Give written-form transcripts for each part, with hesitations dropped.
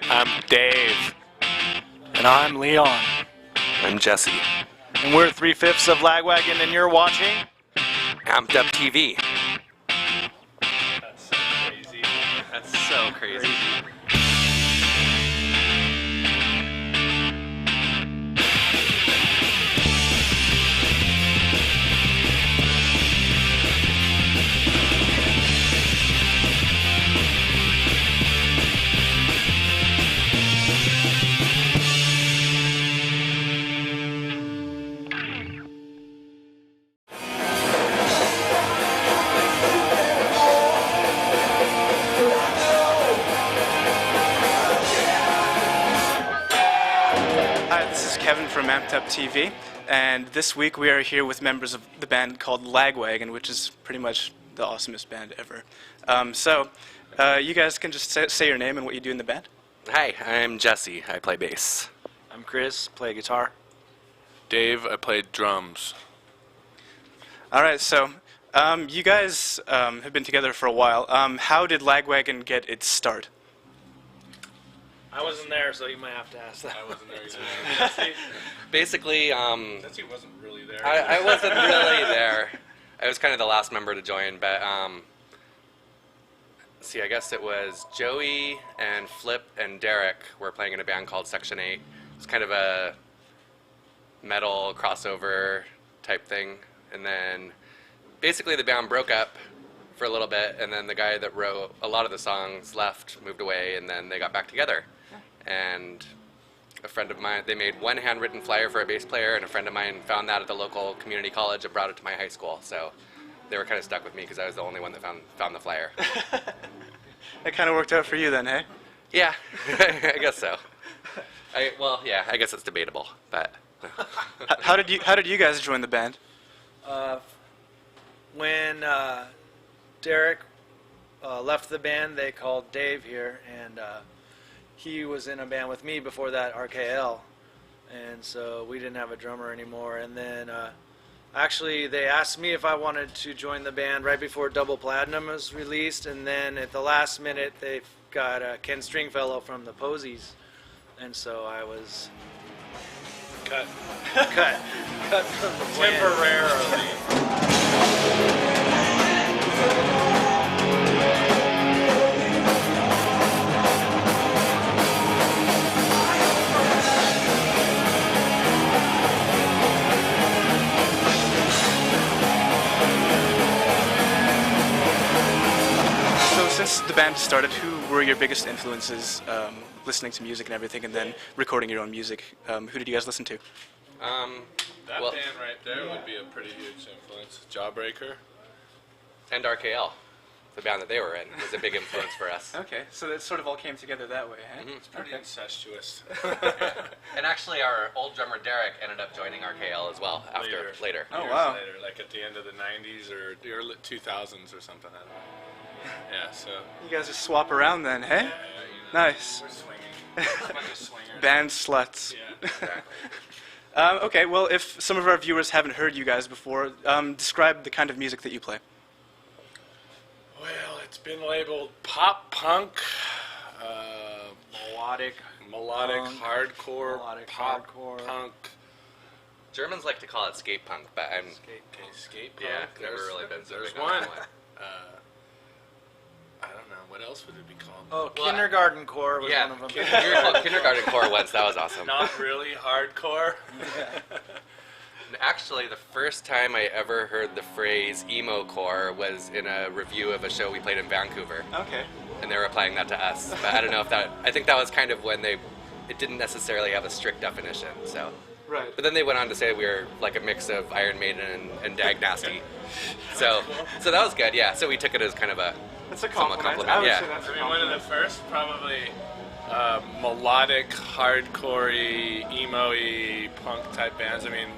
I'm Dave. And I'm Leon. I'm Jesse. And we're 3/5 of Lagwagon, and you're watching Amped Up TV. That's so crazy. That's so crazy. Hi, this is Kevin from Amped Up TV, and this week we are here with members of the band called Lagwagon, which is pretty much the awesomest band ever. You guys can just say your name and what you do in the band. Hi, I'm Jesse. I play bass. I'm Chris, play guitar. Dave, I played drums. All right, so you guys have been together for a while. How did Lagwagon get its start? I wasn't there, so you might have to ask that. I wasn't there either. Basically, Jesse wasn't really there. I wasn't really there. I was kind of the last member to join, but I guess it was Joey and Flip and Derek were playing in a band called Section 8. It was kind of a metal crossover type thing, and then basically the band broke up for a little bit, and then the guy that wrote a lot of the songs left, moved away, and then they got back together. And a friend of mine, they made one handwritten flyer for a bass player, and a friend of mine found that at the local community college and brought it to my high school. So they were kind of stuck with me because I was the only one that found the flyer. That kind of worked out for you then, hey? Yeah, I guess so. I guess it's debatable, but How did you guys join the band? When Derek left the band, they called Dave here, and he was in a band with me before that, RKL, and so we didn't have a drummer anymore. And then actually they asked me if I wanted to join the band right before Double Platinum was released, and then at the last minute they got Ken Stringfellow from the Posies, and so I was Cut. cut from the band. Temporarily. So since the band started, who were your biggest influences listening to music and everything, and then recording your own music? Who did you guys listen to? That band right there would be a pretty huge influence. Jawbreaker. and RKL, the band that they were in, was a big influence for us. Okay, so it sort of all came together that way, huh? Mhm. It's pretty incestuous. And actually, our old drummer Derek ended up joining RKL as well later. Oh, Years wow. Later, like at the end of the 90s or the early 2000s or something. I don't know. Yeah, so. You guys just swap around then, hey? Yeah, Nice. We're swinging. A bunch of swingers. Band sluts. Yeah, exactly. Okay, well, if some of our viewers haven't heard you guys before, describe the kind of music that you play. Well, it's been labeled pop punk, Melodic. melodic Punk, hardcore, melodic pop hardcore. punk. Germans like to call it skate punk, but I'm Okay, skate punk. yeah, never really been so There's big on one. that one. I don't know. What else would it be called? Oh, Well, kindergarten core was Yeah, one of them. we were called kindergarten core once. That was awesome. Not really hardcore. Actually, the first time I ever heard the phrase emo core was in a review of a show we played in Vancouver, Okay. and they were applying that to us. But I don't know if that. I think that was kind of when it didn't necessarily have a strict definition. So. Right. But then they went on to say we were like a mix of Iron Maiden and Dag Nasty. So that was good, yeah. So we took it as kind of a That's a somewhat compliment. compliment, I would yeah. say that's a I mean, one of the compliment. first, probably melodic, hardcore-y, emo-y, punk type bands. I mean,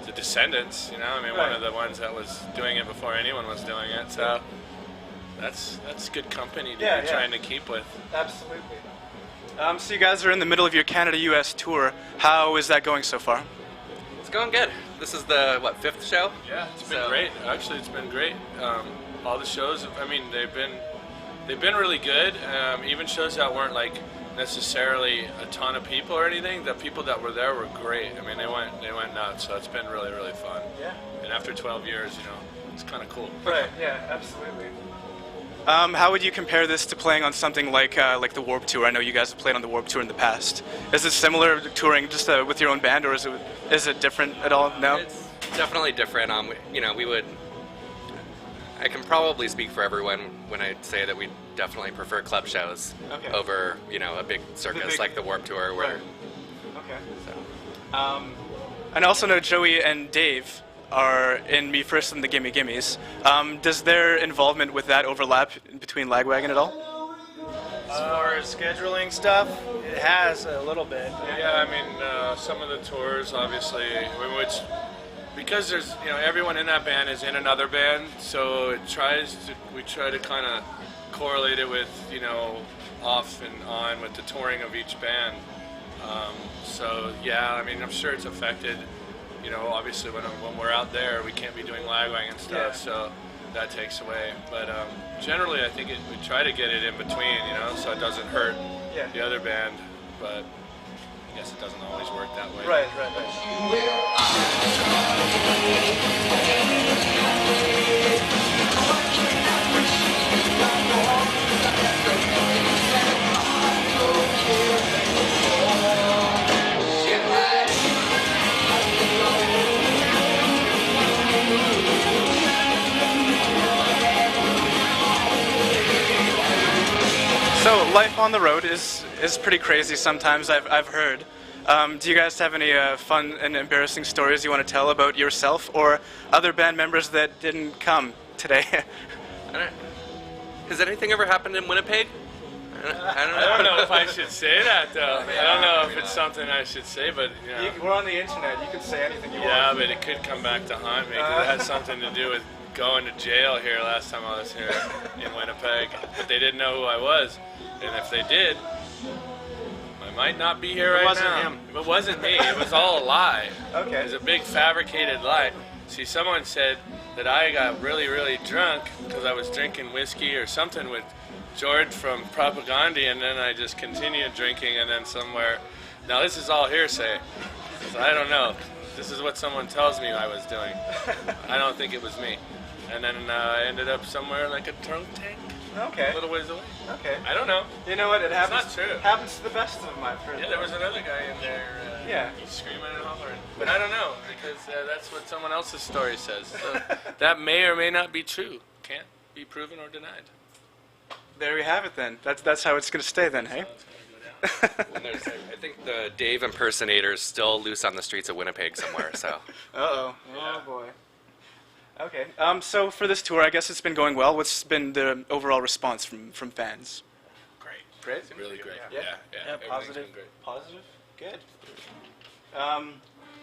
the Descendants, you know. I mean, one Right. of the ones that was doing it before anyone was doing it. So that's good company to Yeah, be yeah. trying to keep with. Absolutely. So you guys are in the middle of your Canada-U.S. tour. How is that going so far? It's going good. This is the, fifth show? Yeah, it's been So- great. Actually, it's been great. All the shows, I mean, they've been really good. Even shows that weren't like necessarily a ton of people or anything. The people that were there were great. I mean, they went nuts. So it's been really, really fun. Yeah. And after 12 years, it's kind of cool. Right. Yeah. Absolutely. How would you compare this to playing on something like the Warp Tour? I know you guys have played on the Warp Tour in the past. Is it similar to touring just with your own band, or is it different at all? No. It's definitely different. We would. I can probably speak for everyone when I say that we definitely prefer club shows over, a big circus like the Warp Tour. Where, right. Okay. So. And I also know Joey and Dave are in Me First and the Gimme Gimmes. Does their involvement with that overlap between Lagwagon at all? As far as scheduling stuff, it has a little bit. Yeah, I mean, some of the tours, obviously, which because there's, everyone in that band is in another band, so we try to kind of correlate it with, off and on with the touring of each band. So yeah, I mean, I'm sure it's affected. Obviously when we're out there, we can't be doing Lagwagon stuff, so that takes away. But generally, I think we try to get it in between, so it doesn't hurt the other band. But I guess it doesn't always work that way. Right. So life on the road is pretty crazy sometimes, I've heard. Do you guys have any fun and embarrassing stories you want to tell about yourself or other band members that didn't come today? Has anything ever happened in Winnipeg? I don't know if I should say that, though. I don't know if it's something I should say, but, We're on the internet. You can say anything you want. Yeah, but it could come back to haunt me, 'cause it has something to do with going to jail here last time I was here in Winnipeg. But they didn't know who I was. And if they did, I might not be here right now. It wasn't him. It wasn't me. It was all a lie. Okay. It was a big fabricated lie. See, someone said that I got really, really drunk because I was drinking whiskey or something with George from Propaganda, and then I just continued drinking, and then somewhere. Now, this is all hearsay, so I don't know. This is what someone tells me I was doing. I don't think it was me. And then I ended up somewhere like a drunk tank. Okay. A little ways away. Okay. I don't know. You know what? It happens. not true. Happens to the best of them, I've heard. Yeah, there was another guy in there. Yeah. He's screaming and hollering. But I don't know, because that's what someone else's story says. So that may or may not be true. Can't be proven or denied. There we have it then. That's how it's going to stay then, hey? So it's gonna go down. I think the Dave impersonator is still loose on the streets of Winnipeg somewhere. So. Uh-oh. Oh, boy. Okay. So for this tour, I guess it's been going well. What's been the overall response from fans? Great. Great. Really great. Yeah. Yeah. Everything's Positive. been great. Positive. Good.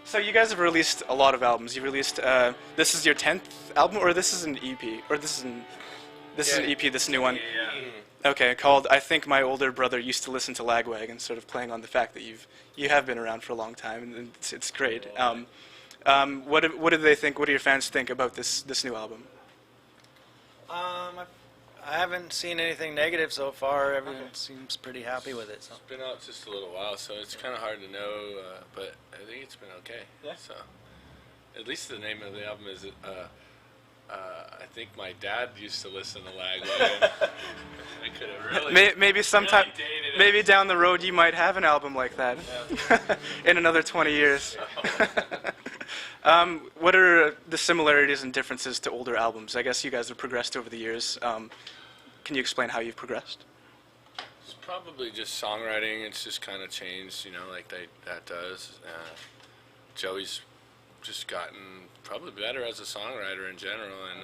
So you guys have released a lot of albums. You released this is your 10th album, or this is an EP, or this is an EP. This new one. Yeah. Okay, called I Think My Older Brother Used to Listen to Lagwagon, sort of playing on the fact that you have been around for a long time, and it's great. What do they think? What do your fans think about this new album? I haven't seen anything negative so far. Everyone seems pretty happy with it. So. It's been out just a little while, so it's kind of hard to know, but I think it's been okay. Yeah. So, at least the name of the album is, I think my dad used to listen to Lagwagon. I could have really. Maybe sometime, really dated it. maybe down the road you might have an album like that. Yeah. In another 20 years. What are the similarities and differences to older albums? I guess you guys have progressed over the years. Can you explain how you've progressed? It's probably just songwriting. It's just kind of changed, like that does. Joey's just gotten probably better as a songwriter in general, and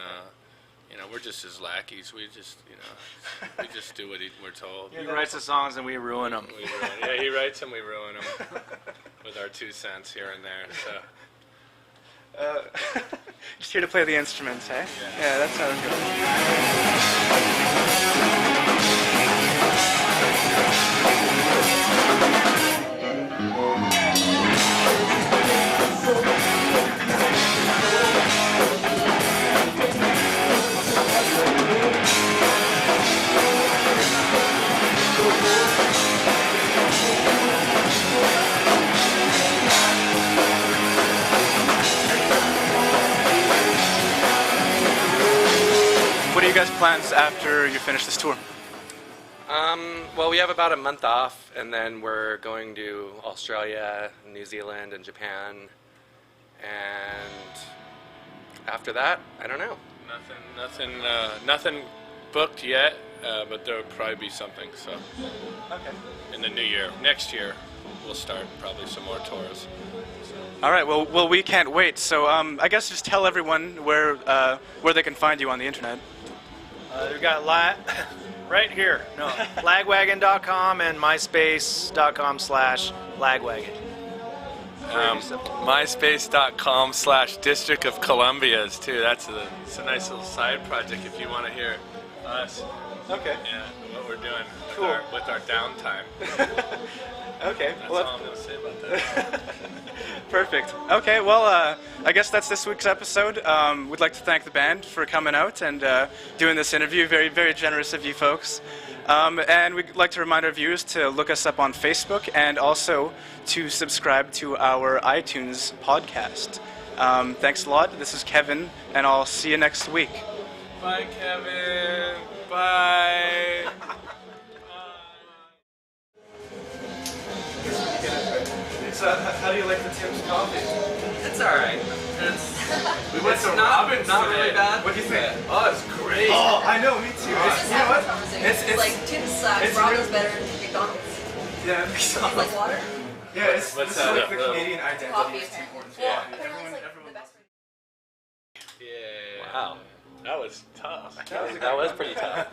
we're just his lackeys. We just, we just do what we're told. He writes the songs and we ruin them. Yeah, he writes them, we ruin them with our 2 cents here and there. So. Just here to play the instruments, hey? Yeah, that's how it goes. plans after you finish this tour? Well, we have about a month off, and then we're going to Australia, New Zealand, and Japan. And after that, I don't know. Nothing booked yet, but there'll probably be something. So, Okay. in the new year, next year, we'll start probably some more tours. All right. Well, we can't wait. So, I guess just tell everyone where they can find you on the internet. We've got right here. No, lagwagon.com and myspace.com/lagwagon. MySpace.com/District of Columbia's too. It's a nice little side project if you want to hear us. Okay. Yeah, what we're doing Cool. with our downtime. Okay. That's all I'm going to say about that. Perfect. Okay, well, I guess that's this week's episode. We'd like to thank the band for coming out and doing this interview. Very, very generous of you folks. And we'd like to remind our viewers to look us up on Facebook and also to subscribe to our iTunes podcast. Thanks a lot. This is Kevin, and I'll see you next week. Bye, Kevin. Bye. How do you like the Tim's coffee? It's alright. We went to not Robin's really today. bad. What do you think? Oh, it's great. Oh, I know, me too. It's, you know what? It's like Tim's sucks, it's Robin's really- better than McDonald's. Yeah, Tastes like water. yeah, this What's is that, like the the- Canadian identity. Coffee, It's Tim Hortons. Well, Yeah, everyone's like everyone. the best. Yeah. Wow. That was tough. That was pretty tough.